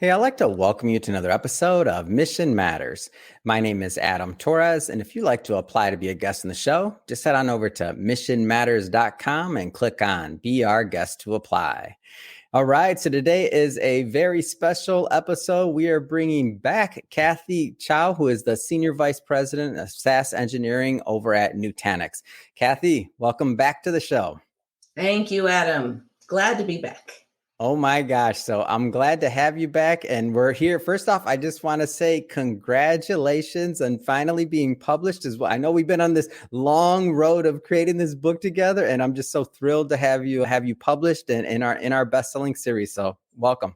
Hey, I'd like to welcome you to another episode of Mission Matters. My name is Adam Torres, and if you'd like to apply to be a guest in the show, just head on over to missionmatters.com and click on Be Our Guest to apply. All right, so today is a very special episode. We are bringing back Kathy Chow, who is the Senior Vice President of SaaS Engineering over at Nutanix. Kathy, welcome back to the show. Thank you, Adam. Glad to be back. Oh my gosh. So I'm glad to have you back. And we're here. First off, I just want to say congratulations on finally being published as well. I know we've been on this long road of creating this book together, and I'm just so thrilled to have you published in our best-selling series. So welcome.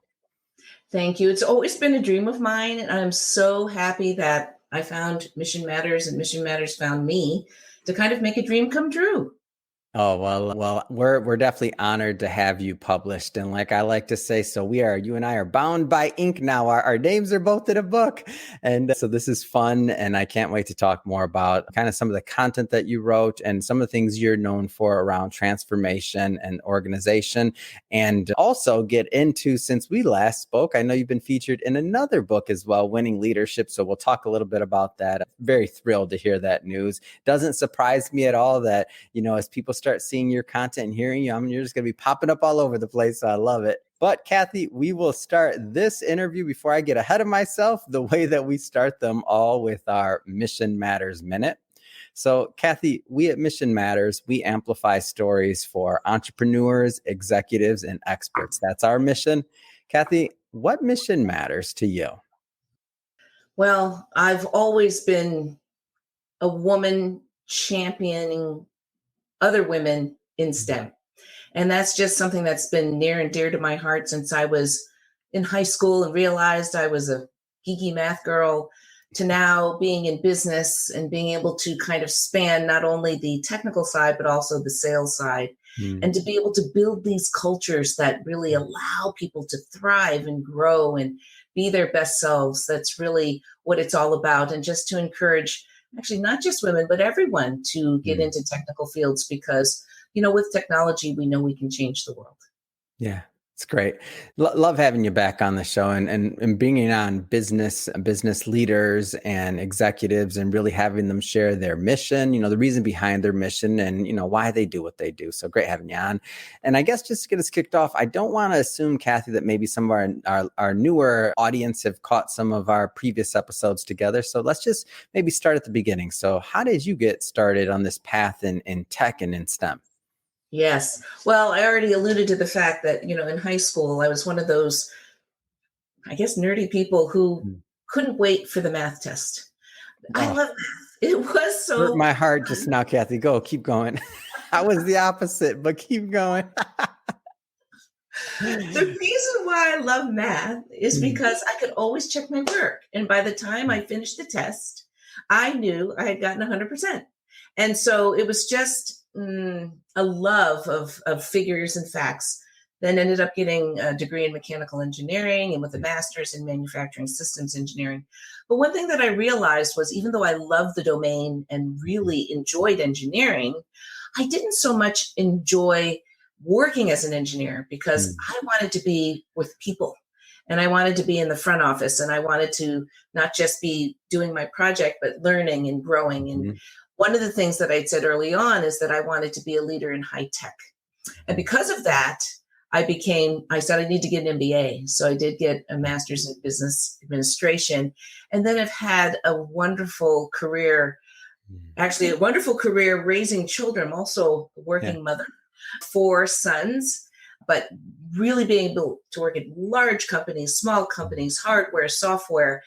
Thank you. It's always been a dream of mine, and I'm so happy that I found Mission Matters and Mission Matters found me to kind of make a dream come true. Oh, well, we're definitely honored to have you published. And like I like to say, you and I are bound by ink now. Our names are both in a book. And so this is fun. And I can't wait to talk more about kind of some of the content that you wrote and some of the things you're known for around transformation and organization. And also get into, since we last spoke, I know you've been featured in another book as well, Winning Leadership. So we'll talk a little bit about that. I'm very thrilled to hear that news. Doesn't surprise me at all that, as people start seeing your content and hearing you, you're just going to be popping up all over the place. So I love it. But Kathy, we will start this interview before I get ahead of myself, the way that we start them all with our Mission Matters Minute. So Kathy, we at Mission Matters, we amplify stories for entrepreneurs, executives, and experts. That's our mission. Kathy, what mission matters to you? Well, I've always been a woman championing other women in STEM. And that's just something that's been near and dear to my heart since I was in high school and realized I was a geeky math girl, to now being in business and being able to kind of span not only the technical side, but also the sales side. And to be able to build these cultures that really allow people to thrive and grow and be their best selves. That's really what it's all about. And just to encourage actually not just women, but everyone to get into technical fields because, with technology, we know we can change the world. Yeah, it's great. Love having you back on the show and bringing on business leaders and executives and really having them share their mission, the reason behind their mission and, why they do what they do. So great having you on. And I guess just to get us kicked off, I don't want to assume, Kathy, that maybe some of our newer audience have caught some of our previous episodes together. So let's just maybe start at the beginning. So how did you get started on this path in tech and in STEM? Yes. Well, I already alluded to the fact that, in high school, I was one of those, I guess, nerdy people who couldn't wait for the math test. I love math. It was so hurt my heart just now, Kathy. Go, keep going. I was the opposite, but keep going. The reason why I love math is because I could always check my work. And by the time I finished the test, I knew I had gotten 100%. And so it was just a love of figures and facts. Then ended up getting a degree in mechanical engineering and with a master's in manufacturing systems engineering. But one thing that I realized was even though I loved the domain and really enjoyed engineering, I didn't so much enjoy working as an engineer because I wanted to be with people and I wanted to be in the front office and I wanted to not just be doing my project, but learning and growing. And one of the things that I'd said early on is that I wanted to be a leader in high tech. And because of that, I said I need to get an MBA. So I did get a master's in business administration. And then I've had a wonderful career, raising children. I'm also a working mother, 4 sons, but really being able to work at large companies, small companies, hardware, software,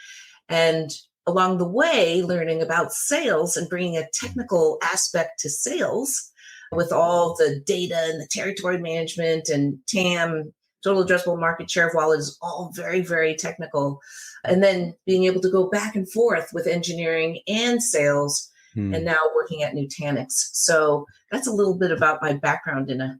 and along the way, learning about sales and bringing a technical aspect to sales with all the data and the territory management and TAM, total addressable market share of wallet, is all very, very technical. And then being able to go back and forth with engineering and sales and now working at Nutanix. So that's a little bit about my background in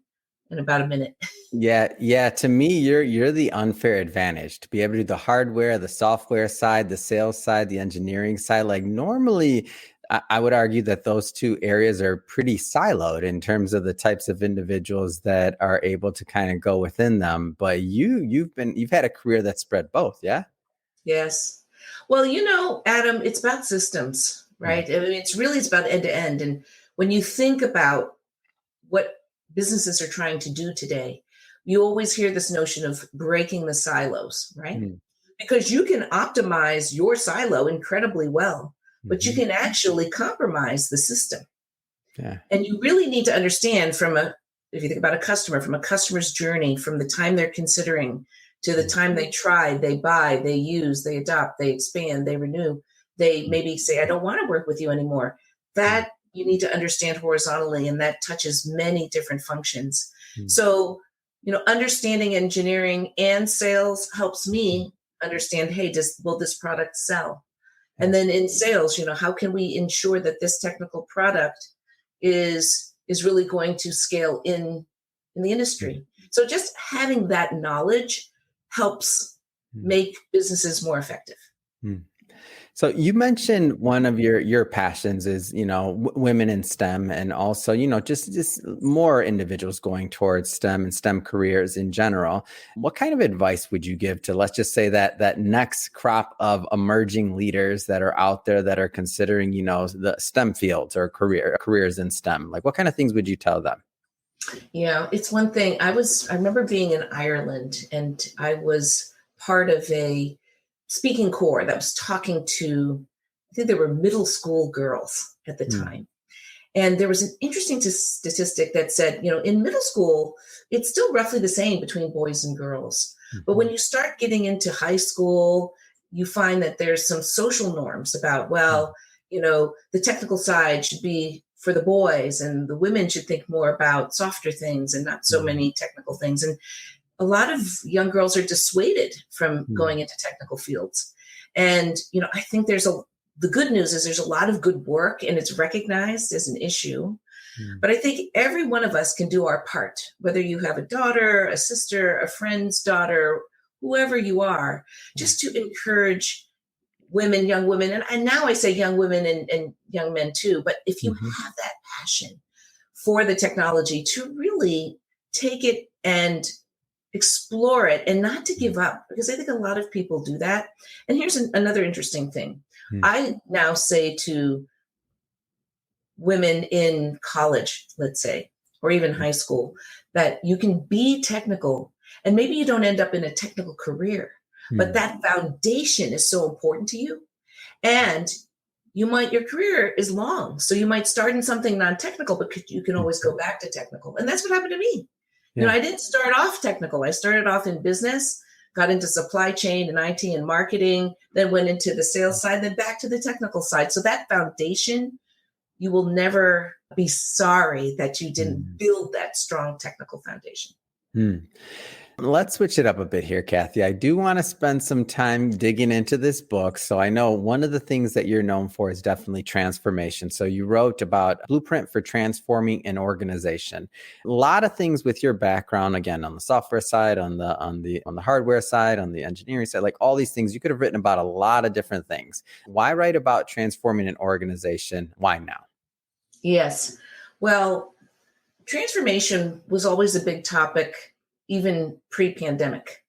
about a minute. Yeah. To me, you're the unfair advantage to be able to do the hardware, the software side, the sales side, the engineering side. Like normally, I would argue that those two areas are pretty siloed in terms of the types of individuals that are able to kind of go within them. But you've had a career that spread both, yeah? Yes. Well, Adam, it's about systems, right? I mean, it's about end to end. And when you think about what businesses are trying to do today, you always hear this notion of breaking the silos, right? Mm-hmm. Because you can optimize your silo incredibly well, but you can actually compromise the system. Yeah. And you really need to understand if you think about a customer, from a customer's journey, from the time they're considering to the time they try, they buy, they use, they adopt, they expand, they renew, they maybe say, I don't want to work with you anymore. That you need to understand horizontally, and that touches many different functions. So, understanding engineering and sales helps me understand, hey, will this product sell? And then in sales, how can we ensure that this technical product is really going to scale in the industry? So just having that knowledge helps make businesses more effective. So you mentioned one of your passions is, women in STEM, and also, just more individuals going towards STEM and STEM careers in general. What kind of advice would you give to, let's just say, that next crop of emerging leaders that are out there that are considering, the STEM fields or careers in STEM? Like, what kind of things would you tell them? Yeah, it's one thing. I remember being in Ireland, and I was part of a speaking corps that was talking to, I think there were middle school girls at the time. And there was an interesting statistic that said, in middle school, it's still roughly the same between boys and girls. But when you start getting into high school, you find that there's some social norms about, the technical side should be for the boys, and the women should think more about softer things and not so many technical things. And a lot of young girls are dissuaded from going into technical fields. And, I think the good news is there's a lot of good work, and it's recognized as an issue. But I think every one of us can do our part, whether you have a daughter, a sister, a friend's daughter, whoever you are, just to encourage women, young women. And now I say young women and young men too. But if you have that passion for the technology, to really take it and explore it, and not to give up, because I think a lot of people do that. And here's another interesting thing. I now say to women in college, let's say, or even high school, that you can be technical, and maybe you don't end up in a technical career, but that foundation is so important to you. And your career is long. So you might start in something non-technical, but you can always go back to technical. And that's what happened to me. I didn't start off technical. I started off in business, got into supply chain and IT and marketing, then went into the sales side, then back to the technical side. So that foundation, you will never be sorry that you didn't build that strong technical foundation. Let's switch it up a bit here, Kathy. I do want to spend some time digging into this book. So I know one of the things that you're known for is definitely transformation. So you wrote about Blueprint for Transforming an Organization. A lot of things with your background, again, on the software side, on the hardware side, on the engineering side, like all these things, you could have written about a lot of different things. Why write about transforming an organization? Why now? Yes. Well, transformation was always a big topic, even pre-pandemic.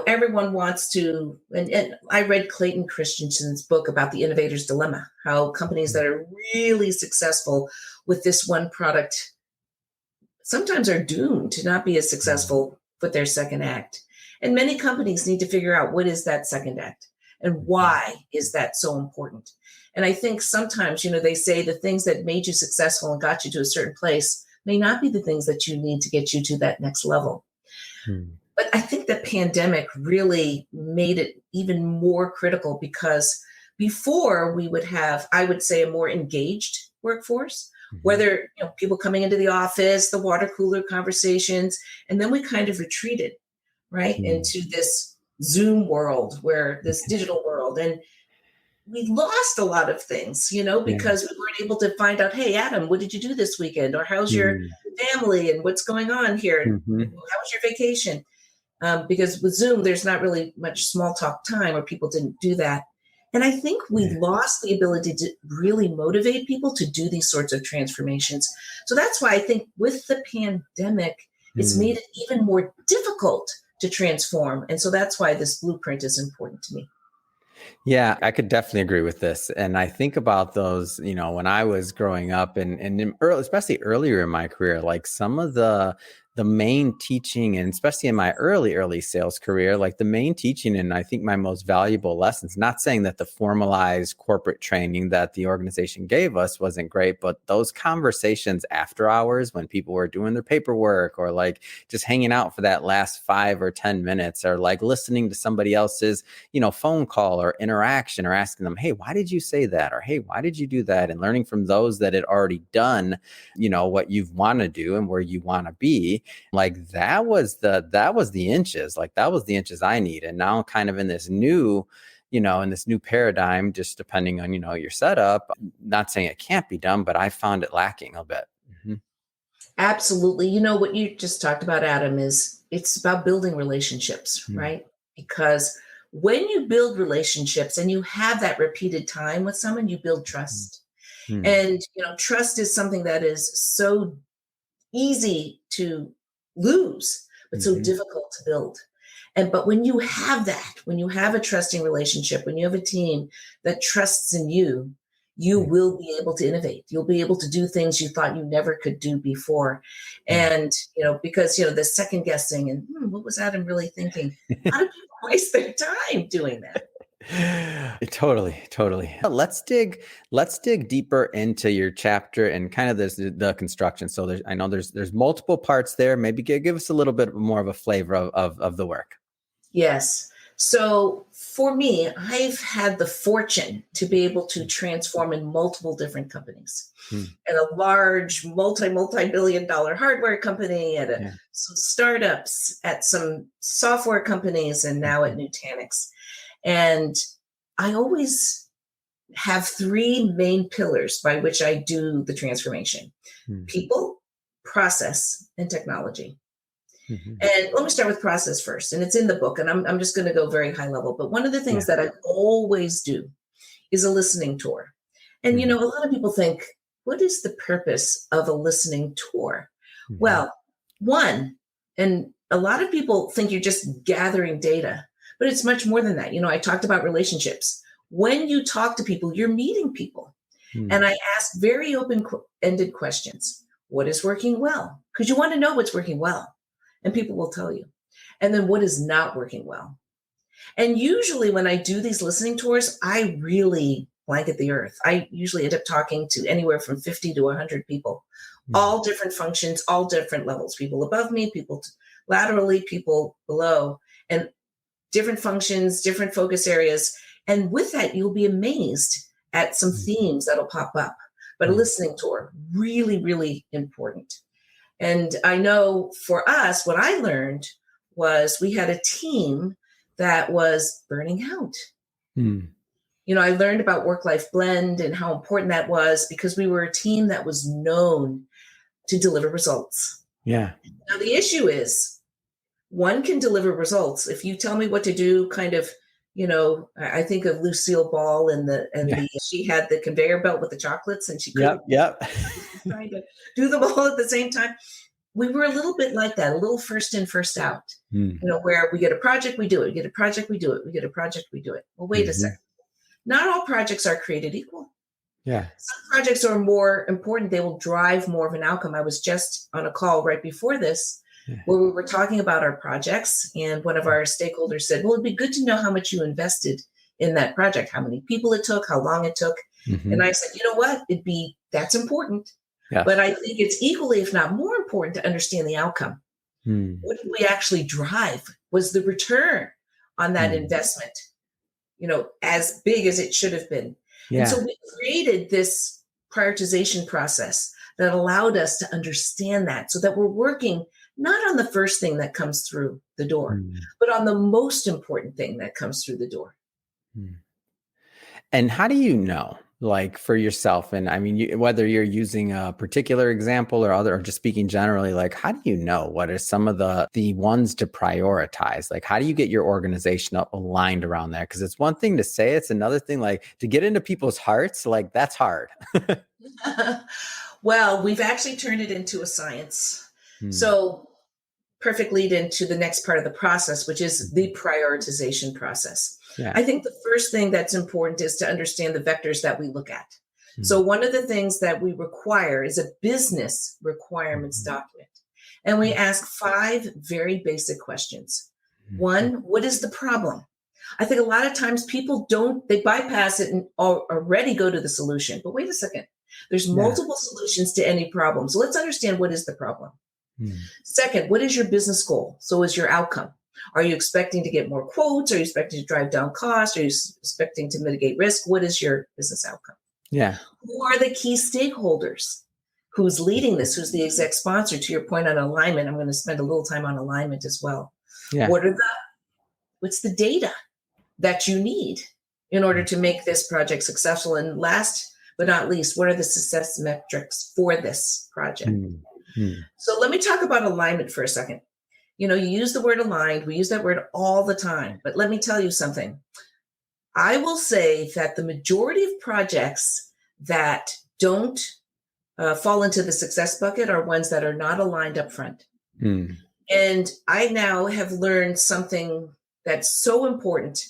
Everyone wants to, and I read Clayton Christensen's book about the innovator's dilemma, how companies that are really successful with this one product sometimes are doomed to not be as successful with their second act. And many companies need to figure out, what is that second act and why is that so important? And I think sometimes, they say the things that made you successful and got you to a certain place may not be the things that you need to get you to that next level. But I think the pandemic really made it even more critical, because before we would have, I would say, a more engaged workforce, whether people coming into the office, the water cooler conversations, and then we kind of retreated, right, into this Zoom world, this digital world. And we lost a lot of things, because we weren't able to find out, hey, Adam, what did you do this weekend? Or how's your family and what's going on here? How was your vacation? Because with Zoom, there's not really much small talk time, or people didn't do that. And I think we lost the ability to really motivate people to do these sorts of transformations. So that's why I think with the pandemic, it's made it even more difficult to transform. And so that's why this blueprint is important to me. Yeah, I could definitely agree with this. And I think about those, when I was growing up and especially earlier in my career, like some of the main teaching, and especially in my early sales career, like the main teaching, and I think my most valuable lessons, not saying that the formalized corporate training that the organization gave us wasn't great, but those conversations after hours when people were doing their paperwork or like just hanging out for that last 5 or 10 minutes, or like listening to somebody else's, phone call or interaction, or asking them, hey, why did you say that? Or, hey, why did you do that? And learning from those that had already done, what you want to do and where you want to be. Like that was the inches, like that was the inches I need. And now kind of in this new, in this new paradigm, just depending on, your setup, not saying it can't be done, but I found it lacking a bit. Mm-hmm. Absolutely. What you just talked about, Adam, is it's about building relationships, right? Because when you build relationships and you have that repeated time with someone, you build trust. And, trust is something that is so easy to lose, but so difficult to build. But when you have that, when you have a trusting relationship, when you have a team that trusts in you, you will be able to innovate. You'll be able to do things you thought you never could do before. And, because, the second guessing and what was Adam really thinking? How do people waste their time doing that? Totally. Let's dig deeper into your chapter and kind of the construction. So I know there's multiple parts there. Maybe give us a little bit more of a flavor of the work. Yes. So for me, I've had the fortune to be able to transform in multiple different companies. At a large multi-billion dollar hardware company, at some startups, at some software companies, and now at Nutanix. And I always have 3 main pillars by which I do the transformation: people, process, and technology. And let me start with process first. And it's in the book, and I'm just going to go very high level. But one of the things that I always do is a listening tour. And, a lot of people think, what is the purpose of a listening tour? Well, one, and a lot of people think you're just gathering data, but it's much more than that. I talked about relationships. When you talk to people, you're meeting people. And I ask very open-ended questions. What is working well? Because you want to know what's working well. And people will tell you. And then what is not working well? And usually when I do these listening tours, I really blanket the earth. I usually end up talking to anywhere from 50 to 100 people, all different functions, all different levels, people above me, people laterally, people below, and different functions, different focus areas. And with that, you'll be amazed at some themes that'll pop up. But a listening tour, really, really important. And I know for us, what I learned was we had a team that was burning out. I learned about work-life blend and how important that was because we were a team that was known to deliver results. Yeah. Now, the issue is one can deliver results. If you tell me what to do, kind of, I think of Lucille Ball and she had the conveyor belt with the chocolates and she couldn't trying to do them all at the same time. We were a little bit like that, a little first in, first out, where we get a project, we do it, we get a project, we do it, we get a project, we do it. Well, wait a second. Not all projects are created equal. Yeah. Some projects are more important. They will drive more of an outcome. I was just on a call right before this where we were talking about our projects. And one of our stakeholders said, well, it'd be good to know how much you invested in that project, how many people it took, how long it took. And I said, you know what? That's important. Yeah. But I think it's equally, if not more important, to understand the outcome. What did we actually drive? Was the return on that investment, as big as it should have been? Yeah. And so we created this prioritization process that allowed us to understand that so that we're working not on the first thing that comes through the door, but on the most important thing that comes through the door. And how do you know? like for yourself? And I mean, whether you're using a particular example or just speaking generally, like how do you know what are some of the ones to prioritize? Like how do you get your organization aligned around that? Because it's one thing to say, it's another thing like to get into people's hearts, like that's hard. Well, we've actually turned it into a science. So perfect lead into the next part of the process, which is the prioritization process. Yeah. I think the first thing that's important is to understand the vectors that we look at. So one of the things that we require is a business requirements document. And we ask 5 very basic questions. 1, what is the problem? I think a lot of times people they bypass it and already go to the solution. But wait a second, there's multiple solutions to any problem. So let's understand what is the problem. Second, what is your business goal? So is your outcome? Are you expecting to get more quotes? Are you expecting to drive down costs? Are you expecting to mitigate risk? What is your business outcome? Yeah. Who are the key stakeholders? Who's leading this? Who's the exec sponsor? To your point on alignment, I'm going to spend a little time on alignment as well. Yeah. What's the data that you need in order to make this project successful? And last but not least, what are the success metrics for this project? So let me talk about alignment for a second. You use the word aligned. We use that word all the time. But let me tell you something. I will say that the majority of projects that don't fall into the success bucket are ones that are not aligned up front. And I now have learned something that's so important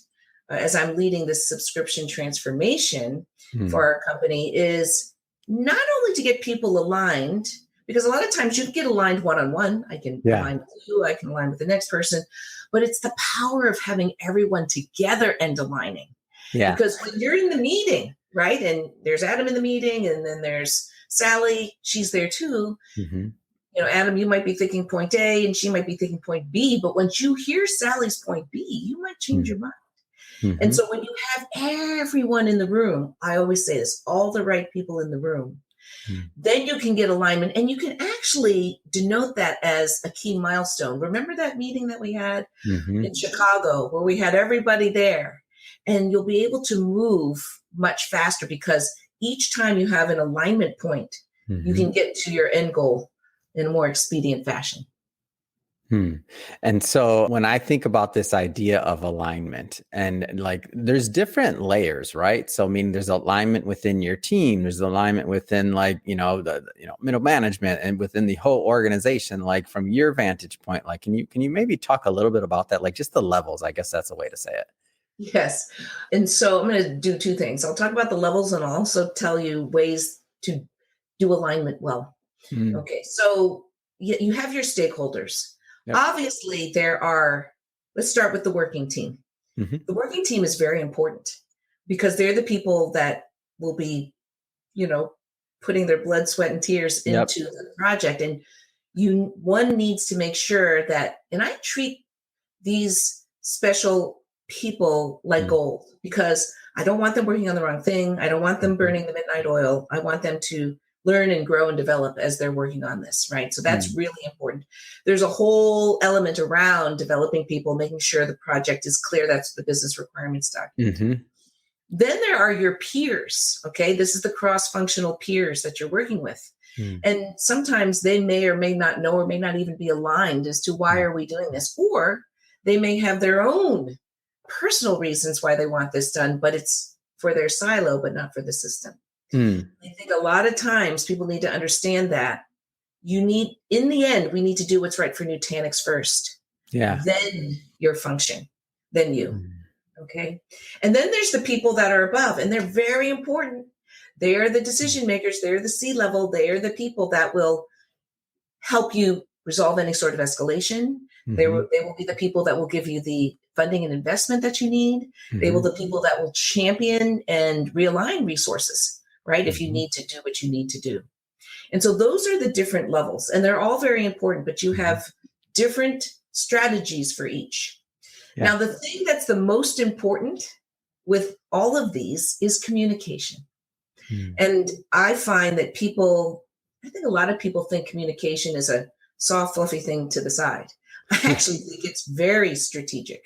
as I'm leading this subscription transformation for our company is not only to get people aligned, because a lot of times you can get aligned one-on-one. I can align with you, I can align with the next person, but it's the power of having everyone together and aligning. Yeah. Because when you're in the meeting, right, and there's Adam in the meeting, and then there's Sally, she's there too. Adam, you might be thinking point A and she might be thinking point B, but once you hear Sally's point B, you might change your mind. And so when you have everyone in the room, I always say this, all the right people in the room, then you can get alignment, and you can actually denote that as a key milestone. Remember that meeting that we had in Chicago where we had everybody there, and you'll be able to move much faster because each time you have an alignment point, you can get to your end goal in a more expedient fashion. And so when I think about this idea of alignment, and like there's different layers, right? So I mean, there's alignment within your team, there's alignment within like, the middle management and within the whole organization. Like from your vantage point, like can you maybe talk a little bit about that? Like just the levels, I guess that's a way to say it. Yes. And so I'm going to do 2 things. I'll talk about the levels and I'll also tell you ways to do alignment well. Okay. So you have your stakeholders. Yep. Obviously, let's start with the working team. The working team is very important because they're the people that will be, putting their blood, sweat, and tears into the project. And one needs to make sure that, and I treat these special people like gold because I don't want them working on the wrong thing. I don't want them burning the midnight oil. I want them to learn and grow and develop as they're working on this, right? So that's really important. There's a whole element around developing people, making sure the project is clear. That's the business requirements document. Then there are your peers, okay? This is the cross-functional peers that you're working with. And sometimes they may or may not know or may not even be aligned as to why are we doing this? Or they may have their own personal reasons why they want this done, but it's for their silo, but not for the system. I think a lot of times people need to understand that in the end, we need to do what's right for Nutanix first. Yeah. Then your function, then you. Okay. And then there's the people that are above, and they're very important. They are the decision makers. They're the C-level. They are the people that will help you resolve any sort of escalation. They will be the people that will give you the funding and investment that you need. They will be the people that will champion and realign resources. Right? If you need to do what you need to do. And so those are the different levels, and they're all very important, but you have different strategies for each. Yeah. Now, the thing that's the most important with all of these is communication. And I find that I think a lot of people think communication is a soft, fluffy thing to the side. I actually think it's very strategic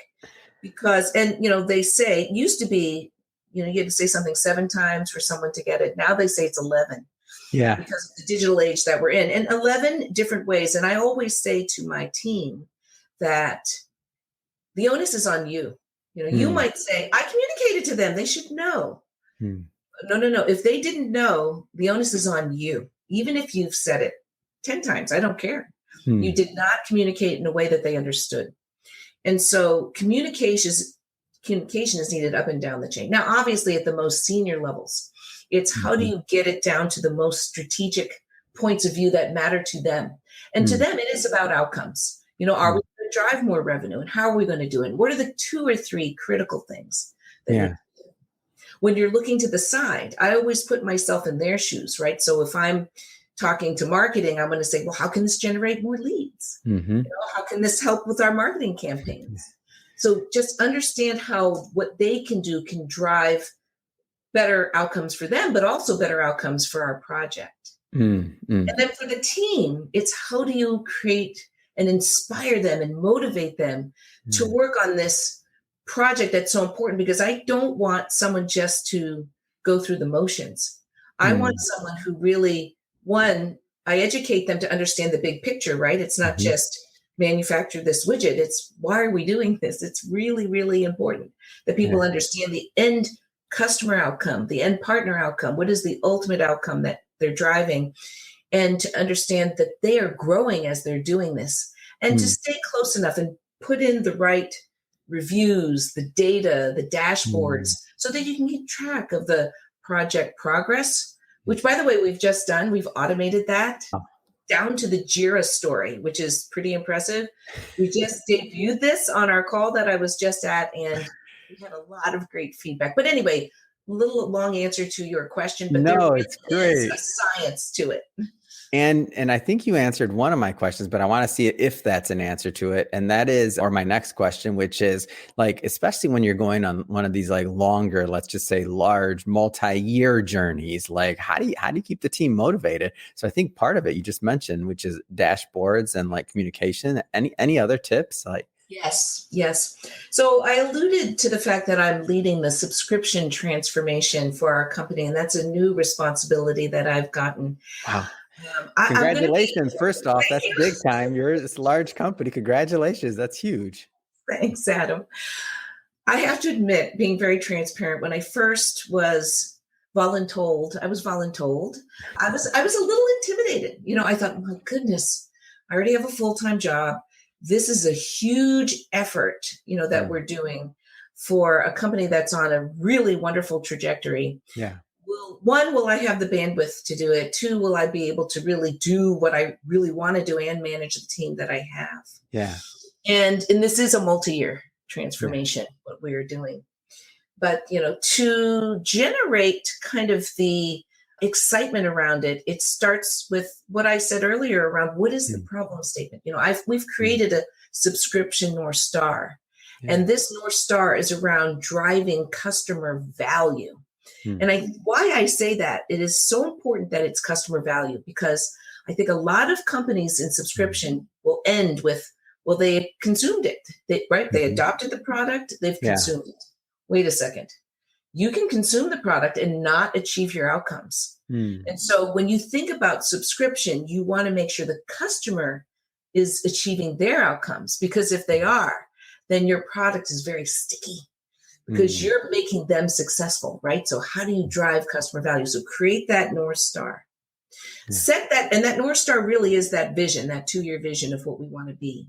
because, they say it used to be, you have to say something 7 times for someone to get it. Now they say it's 11 Yeah. because of the digital age that we're in, and 11 different ways. And I always say to my team that the onus is on you. You might say, I communicated to them. They should know. No. If they didn't know, the onus is on you. Even if you've said it 10 times, I don't care. You did not communicate in a way that they understood. And so communication is needed up and down the chain. Now, obviously, at the most senior levels, it's how do you get it down to the most strategic points of view that matter to them? And to them, it is about outcomes. Are we going to drive more revenue? And how are we going to do it? What are the 2 or 3 critical things that you do? When you're looking to the side, I always put myself in their shoes, right? So if I'm talking to marketing, I'm going to say, well, how can this generate more leads? How can this help with our marketing campaigns? So just understand how what they can do can drive better outcomes for them, but also better outcomes for our project. And then for the team, it's how do you create and inspire them and motivate them to work on this project that's so important, because I don't want someone just to go through the motions. I want someone who really, one, I educate them to understand the big picture, right? It's not just manufacture this widget. It's why are we doing this? It's really, really important that people understand the end customer outcome, the end partner outcome. What is the ultimate outcome that they're driving? And to understand that they are growing as they're doing this, and to stay close enough and put in the right reviews, the data, the dashboards, so that you can keep track of the project progress, which, by the way, we've just done. We've automated that down to the Jira story, which is pretty impressive. We just debuted this on our call that I was just at, and we had a lot of great feedback. But anyway, a little long answer to your question, but No, there it's is great. a science to it. And I think you answered one of my questions, but I want to see if that's an answer to it. And that is, or my next question, which is like, especially when you're going on one of these like longer, let's just say large multi-year journeys, like how do you keep the team motivated? So I think part of it you just mentioned, which is dashboards and like communication. Any other tips? Like, Yes. So I alluded to the fact that I'm leading the subscription transformation for our company, and that's a new responsibility that I've gotten. wow. I'm Congratulations. First off, that's big time. You're this large company. Congratulations. That's huge. Thanks, Adam. I have to admit, being very transparent, when I first was voluntold, I was a little intimidated. I thought, my goodness, I already have a full-time job. This is a huge effort, that we're doing for a company that's on a really wonderful trajectory. Yeah. One, will I have the bandwidth to do it? 2, will I be able to really do what I really want to do and manage the team that I have? Yeah. And this is a multi-year transformation, what we are doing. But, to generate kind of the excitement around it, it starts with what I said earlier around what is the problem statement? We've created a subscription North Star, and this North Star is around driving customer value. And why I say that, it is so important that it's customer value, because I think a lot of companies in subscription will end with, well, they consumed it, They adopted the product, they've consumed it. Wait a second. You can consume the product and not achieve your outcomes. And so when you think about subscription, you want to make sure the customer is achieving their outcomes, because if they are, then your product is very sticky, because you're making them successful, right? So how do you drive customer value? So create that North Star. Set that, and that North Star really is that vision, that 2-year vision of what we want to be.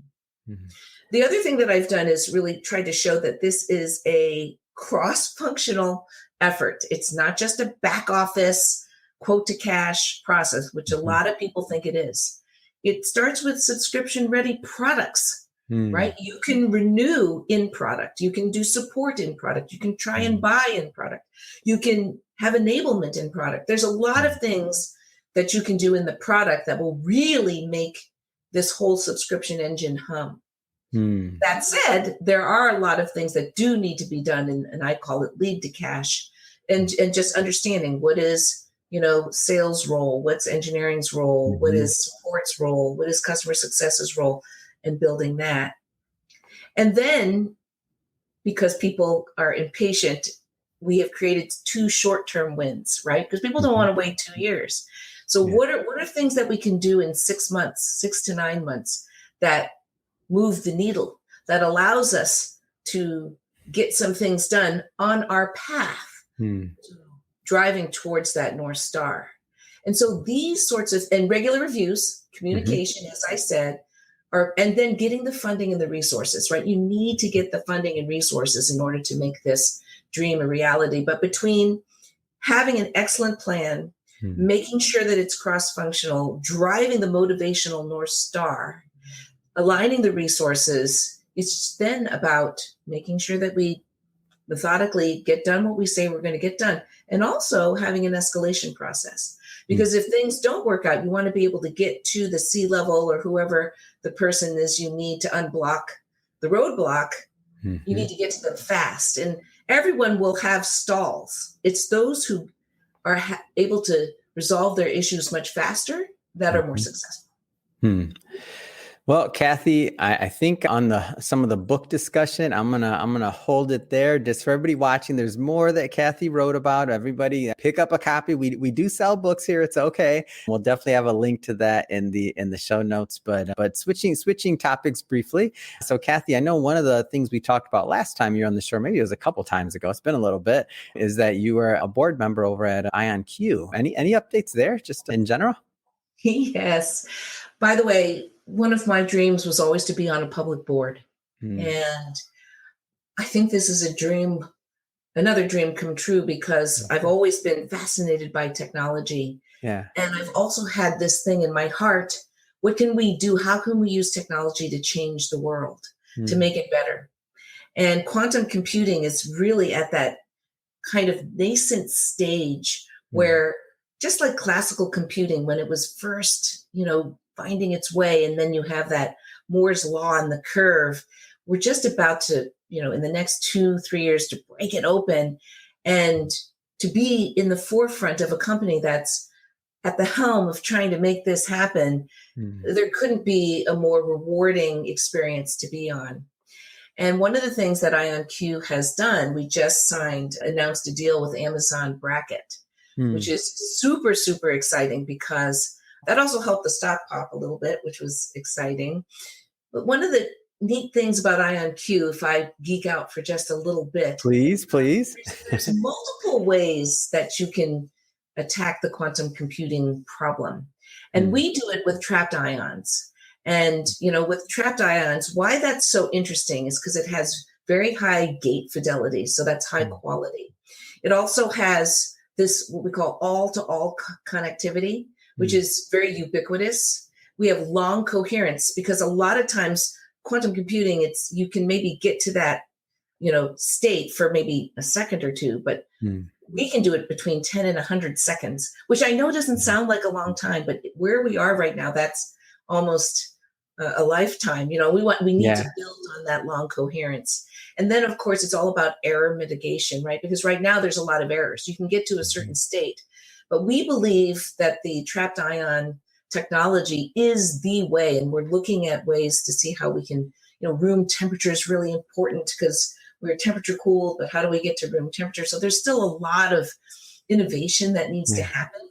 The other thing that I've done is really tried to show that this is a cross-functional effort. It's not just a back office quote to cash process, which a lot of people think it is. It starts with subscription-ready products. Right? You can renew in product. You can do support in product. You can try and buy in product. You can have enablement in product. There's a lot of things that you can do in the product that will really make this whole subscription engine hum. That said, there are a lot of things that do need to be done, and I call it lead to cash, and just understanding what is, sales role, what's engineering's role, what is support's role, what is customer success's role, and building that. And then, because people are impatient, we have created 2 short-term wins, right? Because people don't want to wait 2 years. So what are things that we can do in 6 months, 6 to 9 months, that move the needle, that allows us to get some things done on our path, driving towards that North Star. And so these sorts of, and regular reviews, communication, as I said, and then getting the funding and the resources, right? You need to get the funding and resources in order to make this dream a reality. But between having an excellent plan, making sure that it's cross-functional, driving the motivational North Star, aligning the resources, it's then about making sure that we methodically get done what we say we're going to get done, and also having an escalation process. Because if things don't work out, you want to be able to get to the C-level or whoever the person is you need to unblock the roadblock. You need to get to them fast. And everyone will have stalls. It's those who are able to resolve their issues much faster that are more successful. Well, Kathy, I think on some of the book discussion, I'm gonna hold it there. Just for everybody watching, there's more that Kathy wrote about. Everybody pick up a copy. We do sell books here. It's okay. We'll definitely have a link to that in the show notes. But switching topics briefly. So, Kathy, I know one of the things we talked about last time you were on the show, maybe it was a couple times ago, it's been a little bit, is that you were a board member over at IonQ. Any updates there, just in general? Yes. By the way, one of my dreams was always to be on a public board. And I think this is another dream come true, because I've always been fascinated by technology. Yeah. And I've also had this thing in my heart. What can we do? How can we use technology to change the world, to make it better? And quantum computing is really at that kind of nascent stage where, just like classical computing, when it was first, finding its way, and then you have that Moore's law on the curve, we're just about to, in the next 2-3 years, to break it open and to be in the forefront of a company that's at the helm of trying to make this happen. There couldn't be a more rewarding experience to be on. And one of the things that IonQ has done, we just announced a deal with Amazon Bracket, which is super, super exciting, because that also helped the stock pop a little bit, which was exciting. But one of the neat things about IonQ, if I geek out for just a little bit. Please. There's multiple ways that you can attack the quantum computing problem. And we do it with trapped ions. And, with trapped ions, why that's so interesting is because it has very high gate fidelity. So that's high quality. It also has this, what we call all-to-all connectivity, which is very ubiquitous. We have long coherence, because a lot of times quantum computing, you can maybe get to that, state for maybe a second or two, but we can do it between 10 and 100 seconds, which I know doesn't sound like a long time, but where we are right now, that's almost a lifetime. We need to build on that long coherence. And then, of course, it's all about error mitigation, right? Because right now there's a lot of errors. You can get to a certain state. But we believe that the trapped ion technology is the way, and we're looking at ways to see how we can, room temperature is really important, because we're temperature cooled, but how do we get to room temperature? So there's still a lot of innovation that needs to happen.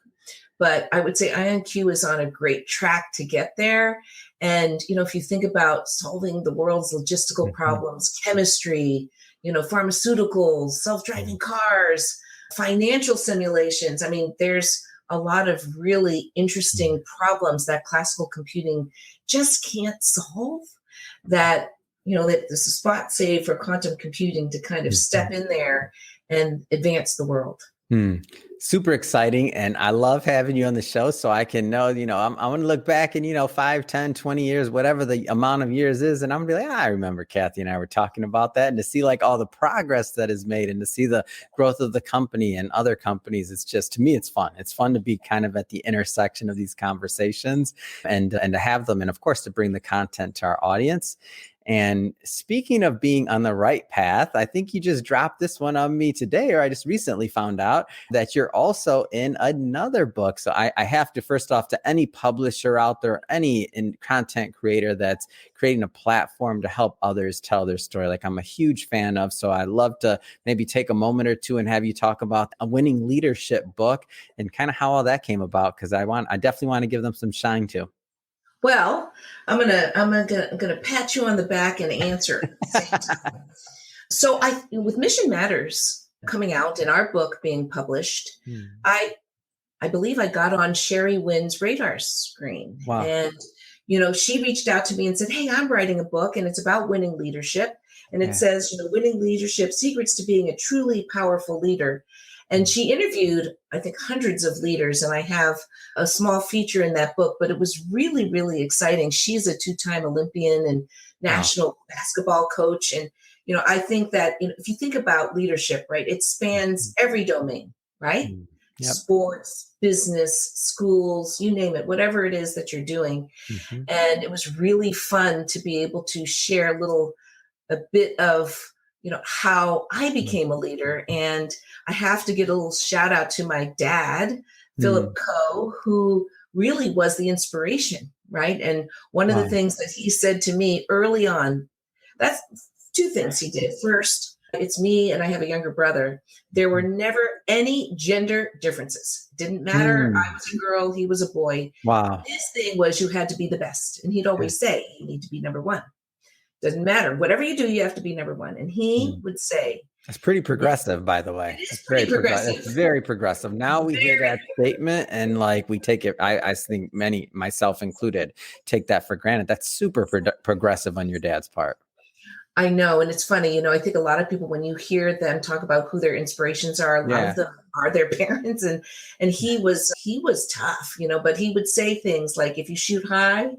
But I would say IonQ is on a great track to get there. And, if you think about solving the world's logistical problems, chemistry, pharmaceuticals, self-driving cars, financial simulations. I mean, there's a lot of really interesting problems that classical computing just can't solve, that, that there's a spot saved for quantum computing to kind of step in there and advance the world. Super exciting. And I love having you on the show, so I can know, I'm going to look back in, 5, 10, 20 years, whatever the amount of years is. And I'm going to be like, I remember Kathy and I were talking about that, and to see like all the progress that is made, and to see the growth of the company and other companies. It's just, to me, it's fun. It's fun to be kind of at the intersection of these conversations and to have them. And of course, to bring the content to our audience. And speaking of being on the right path, I think you just dropped this one on me today, or I just recently found out that you're also in another book. So I have to, first off, to any publisher out there, any content creator that's creating a platform to help others tell their story, like I'm a huge fan of. So I'd love to maybe take a moment or two and have you talk about a winning leadership book and kind of how all that came about, because I definitely want to give them some shine too. Well, I'm gonna pat you on the back and answer at the same time. So with Mission Matters coming out and our book being published, I believe I got on Sherry Wynn's radar screen. Wow. And, she reached out to me and said, hey, I'm writing a book and it's about winning leadership. And it says, winning leadership, secrets to being a truly powerful leader. And she interviewed, I think, hundreds of leaders, and I have a small feature in that book, but it was really, really exciting. She's a 2-time Olympian and national basketball coach. And, I think that if you think about leadership, right, it spans every domain, right? Yep. Sports, business, schools, you name it, whatever it is that you're doing. And it was really fun to be able to share a bit of how I became a leader. And I have to get a little shout out to my dad, Philip Coe, who really was the inspiration, right? And one of the things that he said to me early on, that's 2 things he did. First, it's me and I have a younger brother. There were never any gender differences. Didn't matter. I was a girl, he was a boy. Wow. His thing was you had to be the best. And he'd always say, you need to be number 1. Doesn't matter. Whatever you do, you have to be number 1. And he would say, that's pretty progressive, by the way. It's pretty progressive. It's very progressive. Now we hear that statement and we take it, I think many, myself included, take that for granted. That's super progressive on your dad's part. I know. And it's funny, I think a lot of people, when you hear them talk about who their inspirations are, a lot of them are their parents. And he was tough, but he would say things like, if you shoot high,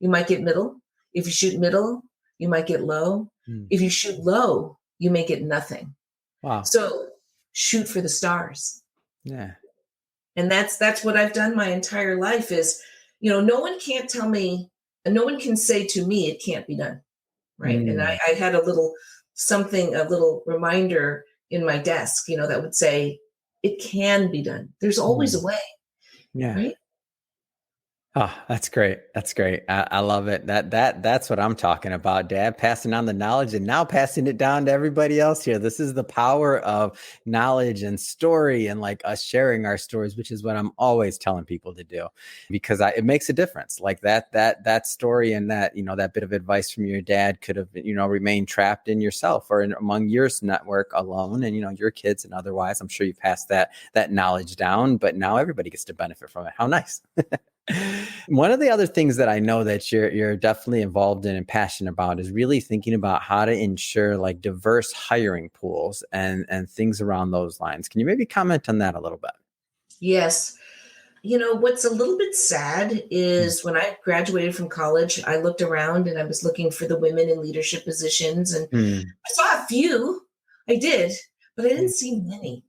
you might get middle. If you shoot middle, you might get low. If you shoot low, you may get nothing. Wow. So shoot for the stars. Yeah. And that's what I've done my entire life is, no one can say to me, it can't be done. Right. And I had a little reminder in my desk, that would say, it can be done. There's always a way. Yeah. Right. Oh, that's great. That's great. I love it. That's what I'm talking about, Dad, passing on the knowledge and now passing it down to everybody else here. This is the power of knowledge and story and us sharing our stories, which is what I'm always telling people to do, because it makes a difference. Like that story and that, that bit of advice from your dad could have, remained trapped in yourself or among your network alone and, your kids and otherwise. I'm sure you passed that knowledge down, but now everybody gets to benefit from it. How nice. One of the other things that I know that you're definitely involved in and passionate about is really thinking about how to ensure diverse hiring pools and things around those lines. Can you maybe comment on that a little bit? Yes. What's a little bit sad is when I graduated from college, I looked around and I was looking for the women in leadership positions, and I saw a few. I did, but I didn't see many.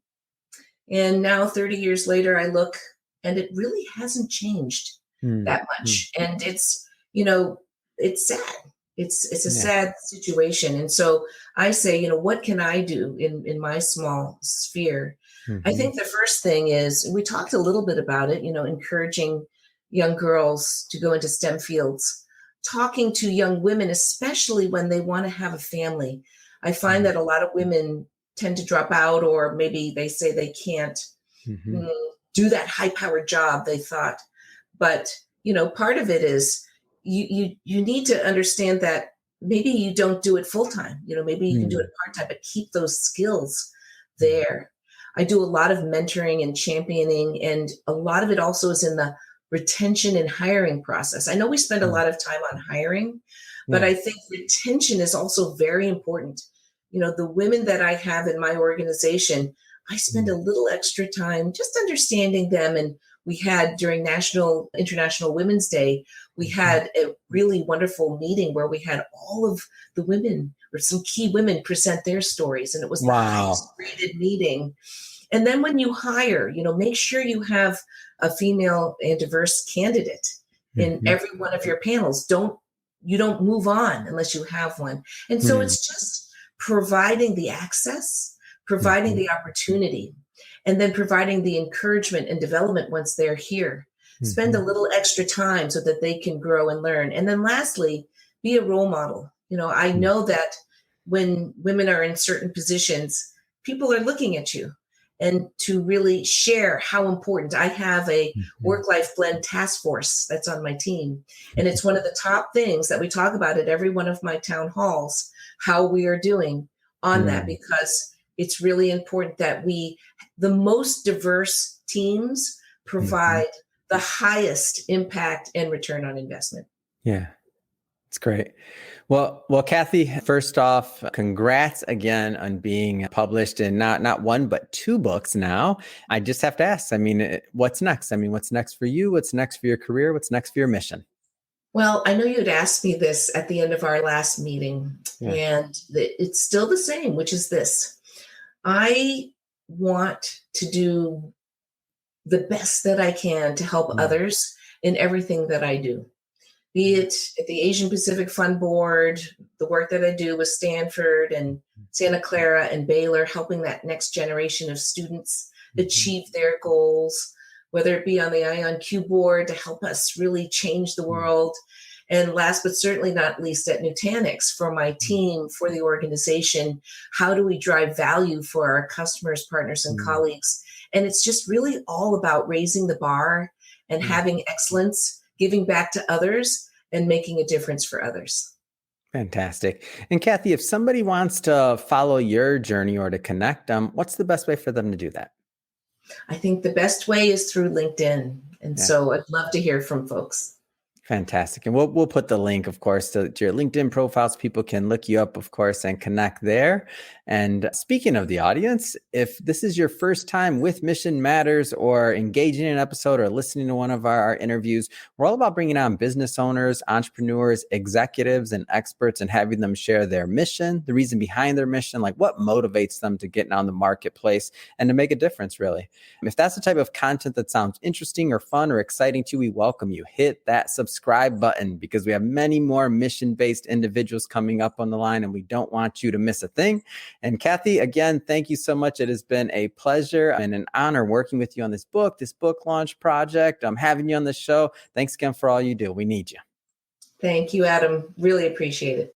And now 30 years later, I look and it really hasn't changed that much. And it's, it's sad. It's a sad situation. And so I say, what can I do in my small sphere? I think the first thing is, we talked a little bit about it, encouraging young girls to go into STEM fields, talking to young women, especially when they want to have a family. I find that a lot of women tend to drop out, or maybe they say they can't do that high-powered job they thought. But, part of it is you need to understand that maybe you don't do it full-time. Maybe you can do it part-time, but keep those skills there. I do a lot of mentoring and championing, and a lot of it also is in the retention and hiring process. I know we spend a lot of time on hiring, but I think retention is also very important. The women that I have in my organization, I spend a little extra time just understanding them. And we had during International Women's Day, we had a really wonderful meeting where we had all of the women or some key women present their stories. And it was the highest rated meeting. And then when you hire, make sure you have a female and diverse candidate in every one of your panels. Don't you don't move on unless you have one. And so it's just providing the access, providing the opportunity, and then providing the encouragement and development once they're here. Spend a little extra time so that they can grow and learn. And then lastly, be a role model. I know that when women are in certain positions, people are looking at you, and to really share how important. I have a work-life blend task force that's on my team. And it's one of the top things that we talk about at every one of my town halls, how we are doing on that, because it's really important that the most diverse teams provide the highest impact and return on investment. Yeah. It's great. Well, Kathy, first off, congrats again on being published in not one, but 2 books now. I just have to ask, what's next? What's next for you? What's next for your career? What's next for your mission? Well, I know you'd asked me this at the end of our last meeting, and it's still the same, which is this. I want to do the best that I can to help others in everything that I do. Be it at the Asian Pacific Fund Board, the work that I do with Stanford and Santa Clara and Baylor, helping that next generation of students achieve their goals, whether it be on the IonQ board to help us really change the world. And last but certainly not least, at Nutanix, for my team, for the organization, how do we drive value for our customers, partners, and colleagues? And it's just really all about raising the bar and having excellence, giving back to others, and making a difference for others. Fantastic. And Kathy, if somebody wants to follow your journey or to connect, what's the best way for them to do that? I think the best way is through LinkedIn. And so I'd love to hear from folks. Fantastic. And we'll put the link, of course, to your LinkedIn profiles. People can look you up, of course, and connect there. And speaking of the audience, if this is your first time with Mission Matters or engaging in an episode or listening to one of our interviews, we're all about bringing on business owners, entrepreneurs, executives, and experts and having them share their mission, the reason behind their mission, like what motivates them to get out in the marketplace and to make a difference, really. If that's the type of content that sounds interesting or fun or exciting to you, we welcome you. Hit that subscribe button because we have many more mission-based individuals coming up on the line and we don't want you to miss a thing. And Kathy, again, thank you so much. It has been a pleasure and an honor working with you on this book launch project. I'm having you on the show. Thanks again for all you do. We need you. Thank you, Adam. Really appreciate it.